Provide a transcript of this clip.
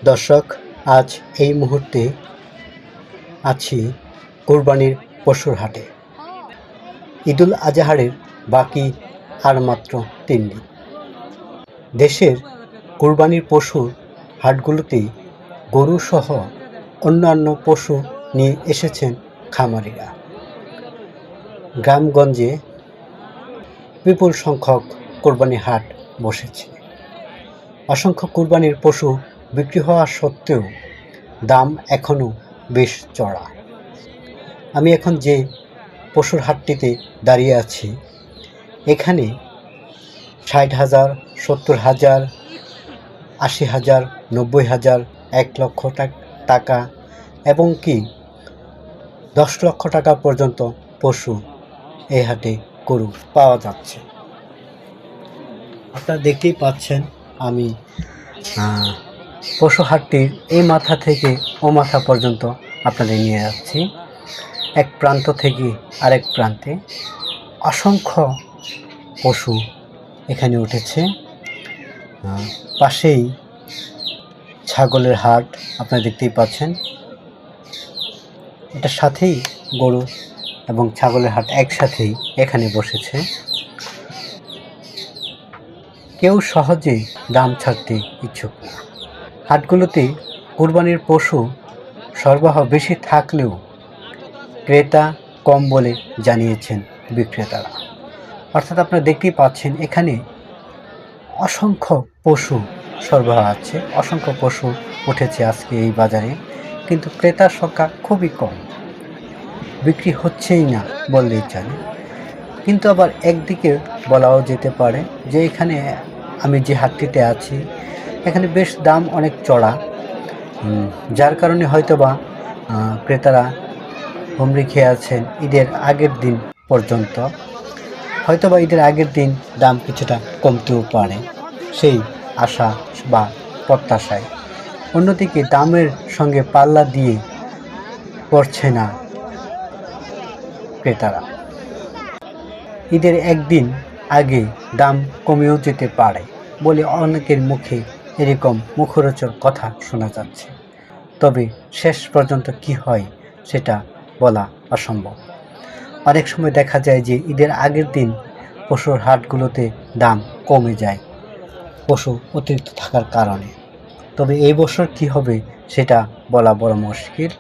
দর্শক, আজ এই মুহূর্তে আছি কোরবানির পশুর হাটে। ঈদুল আজহারের বাকি আর মাত্র 3 দিন। দেশের কোরবানির পশুর হাটগুলোতে গরু সহ অন্যান্য পশু নিয়ে এসেছেন খামারিরা। গ্রামগঞ্জে বিপুল সংখ্যক কোরবানি হাট বসেছে। অসংখ্য কোরবানির পশু বিক্রি হওয়া সত্ত্বেও দাম এখনও বেশ চড়া। আমি এখন যে পশুর হাটটিতে দাঁড়িয়ে আছি, এখানে 60,000, 70,000, 80,000, 90,000, 1 লক্ষ টাকা এবং কি 10 লক্ষ টাকা পর্যন্ত পশু এই হাটে গরু পাওয়া যাচ্ছে। আপনারা দেখতেই পাচ্ছেন, আমি পশু হাটটির এই মাথা থেকে ও মাথা পর্যন্ত আপনাদের নিয়ে যাচ্ছি। এক প্রান্ত থেকে আরেক প্রান্তে অসংখ্য পশু এখানে উঠেছে। পাশেই ছাগলের হাট আপনারা দেখতেই পাচ্ছেন। এটার সাথেই গরু এবং ছাগলের হাট একসাথেই এখানে বসেছে। কেউ সহজেই দাম ছাড়তে ইচ্ছুক না। হাটগুলোতে কোরবানির পশু সরবরাহ বেশি থাকলেও ক্রেতা কম বলে জানিয়েছেন বিক্রেতারা। অর্থাৎ আপনারা দেখতেই পাচ্ছেন, এখানে অসংখ্য পশু সরবরাহ আছে, অসংখ্য পশু উঠেছে আজকে এই বাজারে, কিন্তু ক্রেতার সংখ্যা খুবই কম, বিক্রি হচ্ছেই না বললেই চলে। কিন্তু আবার একদিকে বলাও যেতে পারে যে এখানে আমি যে হাটটিতে আছি, এখানে বেশ দাম অনেক চড়া, যার কারণে হয়তোবা ক্রেতারা হুমড়ি খেয়ে আছেন ঈদের আগের দিন পর্যন্ত। হয়তোবা ঈদের আগের দিন দাম কিছুটা কমতেও পারে, সেই আশা বা প্রত্যাশায়। অন্যদিকে দামের সঙ্গে পাল্লা দিয়ে পড়ছে না ক্রেতারা। ঈদের একদিন আগে দাম কমেও যেতে পারে বলে অনেকের মুখে এরকম মুখরোচক কথা শোনা যাচ্ছে। তবে শেষ পর্যন্ত কি হয় সেটা বলা অসম্ভব। অনেক সময় দেখা যায় যে ঈদের আগের দিন পশুর হাটগুলোতে দাম কমে যায় পশু অতিরিক্ত থাকার কারণে। তবে এই বছর কি হবে সেটা বলা বড় মুশকিল।